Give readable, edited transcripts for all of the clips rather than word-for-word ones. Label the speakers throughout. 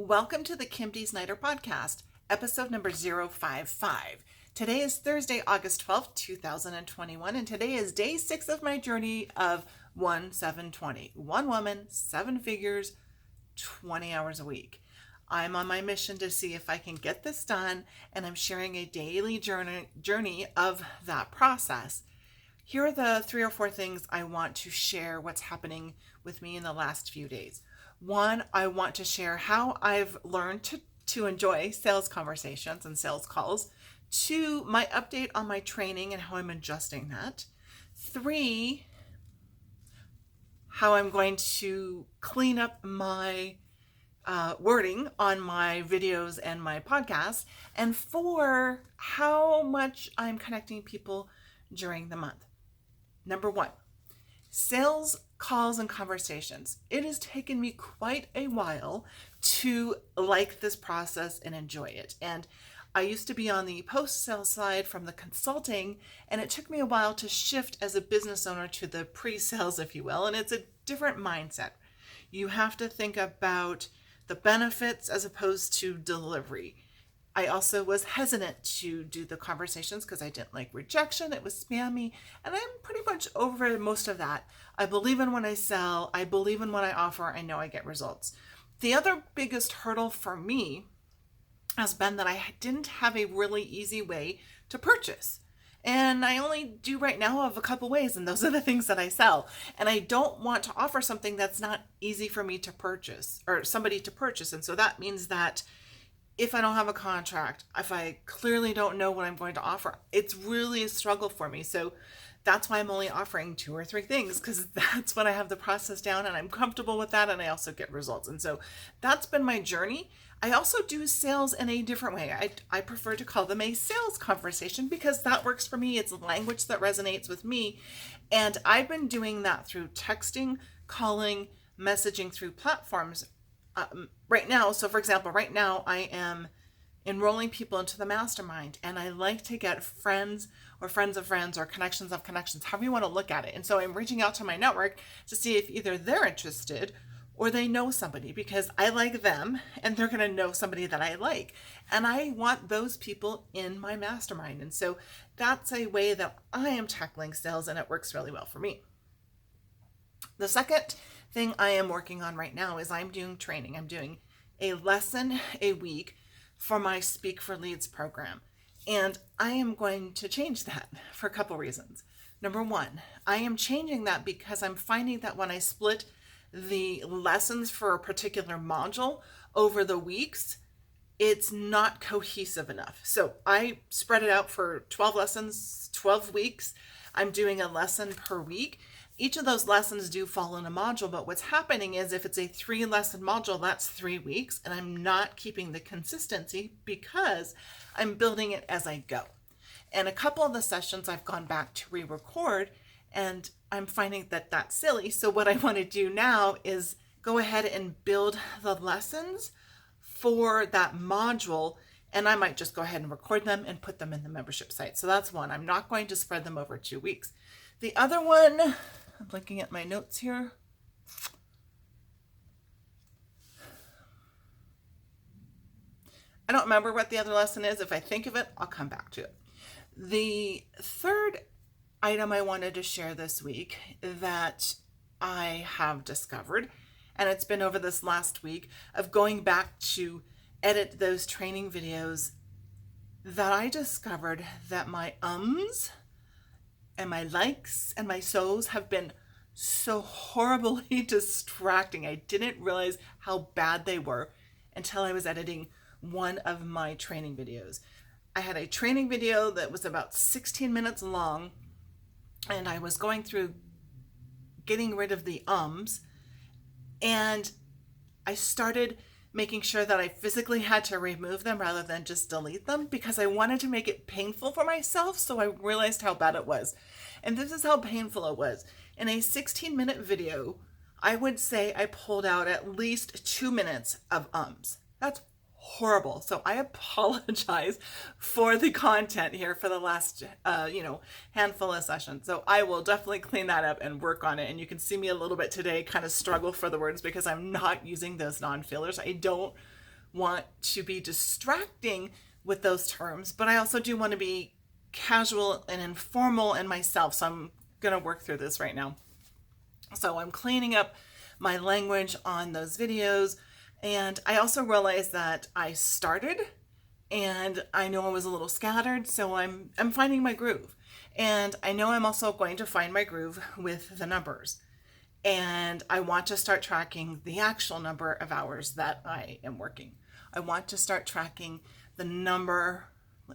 Speaker 1: Welcome to the D Snyder podcast, episode number 055. Today is Thursday, August 12th, 2021, and today is day 6 of my journey of 1-7-20. One woman, 7 figures, 20 hours a week. I'm on my mission to see if I can get this done, and I'm sharing a daily journey of that process. Here are the 3 or 4 things I want to share what's happening with me in the last few days. 1, I want to share how I've learned to enjoy sales conversations and sales calls. 2, my update on my training and how I'm adjusting that. 3, how I'm going to clean up my wording on my videos and my podcasts. And 4, how much I'm connecting people during the month. Number 1, sales calls and conversations. It has taken me quite a while to like this process and enjoy it. And I used to be on the post-sale side from the consulting, and it took me a while to shift as a business owner to the pre-sales, if you will. And it's a different mindset. You have to think about the benefits as opposed to delivery. I also was hesitant to do the conversations because I didn't like rejection. It was spammy, and I'm pretty much over most of that. I believe in what I sell. I believe in what I offer. I know I get results. The other biggest hurdle for me has been that I didn't have a really easy way to purchase. And I only do right now of a couple ways, and those are the things that I sell. And I don't want to offer something that's not easy for me to purchase or somebody to purchase. And so that means that if I don't have a contract, if I clearly don't know what I'm going to offer, it's really a struggle for me. So that's why I'm only offering 2 or 3 things, because that's when I have the process down and I'm comfortable with that, and I also get results. And so that's been my journey. I also do sales in a different way. I prefer to call them a sales conversation because that works for me. It's a language that resonates with me. And I've been doing that through texting, calling, messaging through platforms right now. So for example, right now I am enrolling people into the mastermind, and I like to get friends or friends of friends or connections of connections, however you want to look at it. And so I'm reaching out to my network to see if either they're interested or they know somebody, because I like them and they're going to know somebody that I like. And I want those people in my mastermind. And so that's a way that I am tackling sales, and it works really well for me. The second thing I am working on right now is I'm doing training. I'm doing a lesson a week for my Speak for Leads program. And I am going to change that for a couple reasons. Number 1, I am changing that because I'm finding that when I split the lessons for a particular module over the weeks, it's not cohesive enough. So I spread it out for 12 lessons, 12 weeks. I'm doing a lesson per week. Each of those lessons do fall in a module, but what's happening is if it's a 3-lesson module, that's 3 weeks, and I'm not keeping the consistency because I'm building it as I go. And a couple of the sessions I've gone back to re-record, and I'm finding that that's silly. So what I want to do now is go ahead and build the lessons for that module, and I might just go ahead and record them and put them in the membership site. So that's one. I'm not going to spread them over 2 weeks. The other one, I'm looking at my notes here. I don't remember what the other lesson is. If I think of it, I'll come back to it. The third item I wanted to share this week that I have discovered, and it's been over this last week, of going back to edit those training videos, that I discovered that my ums and my likes and my so's have been so horribly distracting. I didn't realize how bad they were until I was editing one of my training videos. I had a training video that was about 16 minutes long, and I was going through getting rid of the ums, and I started making sure that I physically had to remove them rather than just delete them, because I wanted to make it painful for myself. So I realized how bad it was. And this is how painful it was. In a 16-minute video, I would say I pulled out at least 2 minutes of ums. That's horrible. So I apologize for the content here for the last, handful of sessions. So I will definitely clean that up and work on it. And you can see me a little bit today kind of struggle for the words because I'm not using those non-fillers. I don't want to be distracting with those terms, but I also do want to be casual and informal in myself. So I'm going to work through this right now. So I'm cleaning up my language on those videos. And I also realized that I started and I know I was a little scattered, so I'm finding my groove. And I know I'm also going to find my groove with the numbers. And I want to start tracking the actual number of hours that I am working. I want to start tracking the number,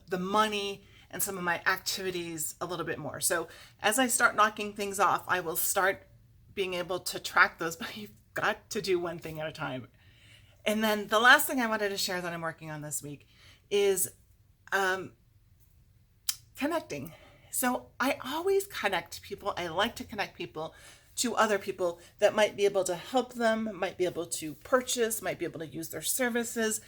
Speaker 1: the money, and some of my activities a little bit more. So as I start knocking things off, I will start being able to track those, but you've got to do one thing at a time. And then the last thing I wanted to share that I'm working on this week is connecting. So I always connect people. I like to connect people to other people that might be able to help them, might be able to purchase, might be able to use their services,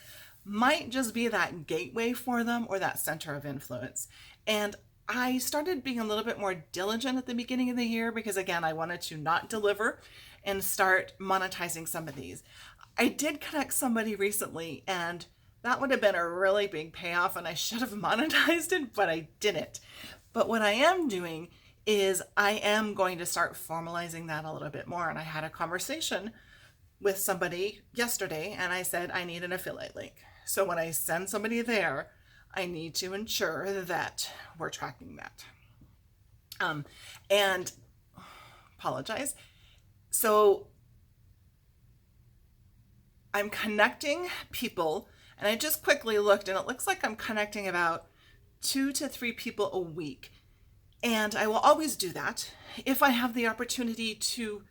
Speaker 1: might just be that gateway for them or that center of influence. And I started being a little bit more diligent at the beginning of the year because, again, I wanted to not deliver and start monetizing some of these. I did connect somebody recently, and that would have been a really big payoff, and I should have monetized it, but I didn't. But what I am doing is I am going to start formalizing that a little bit more. And I had a conversation with somebody yesterday, and I said, I need an affiliate link. So when I send somebody there, I need to ensure that we're tracking that. And apologize. So I'm connecting people, and I just quickly looked, and it looks like I'm connecting about 2 to 3 people a week. And I will always do that. If I have the opportunity to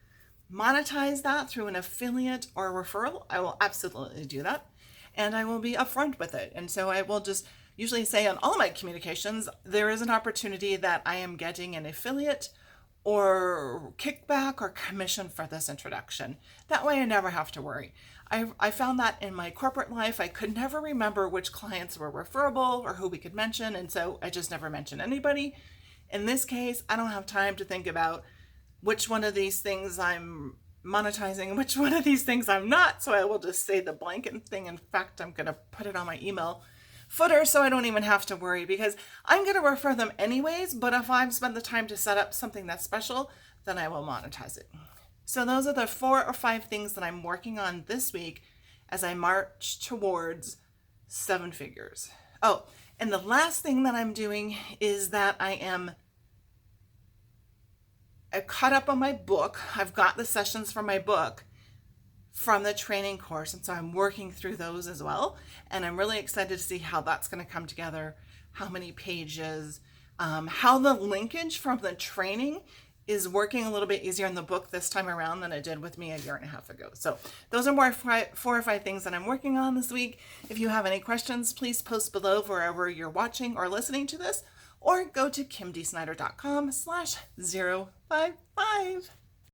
Speaker 1: monetize that through an affiliate or a referral, I will absolutely do that. And I will be upfront with it. And so I will just usually say on all my communications, there is an opportunity that I am getting an affiliate or kickback or commission for this introduction. That way I never have to worry. I found that in my corporate life, I could never remember which clients were referable or who we could mention. And so I just never mentioned anybody. In this case, I don't have time to think about which one of these things I'm monetizing and which one of these things I'm not. So I will just say the blanket thing. In fact, I'm going to put it on my email footer so I don't even have to worry because I'm going to refer them anyways. But if I've spent the time to set up something that's special, then I will monetize it. So those are the 4 or 5 things that I'm working on this week as I march towards 7 figures. Oh, and the last thing that I'm doing is that I caught up on my book. I've got the sessions for my book from the training course, and so I'm working through those as well. And I'm really excited to see how that's going to come together, how many pages, how the linkage from the training is working a little bit easier in the book this time around than it did with me a year and a half ago. So those are more 4 or 5 things that I'm working on this week. If you have any questions, please post below wherever you're watching or listening to this, or go to kimdsnyder.com/055.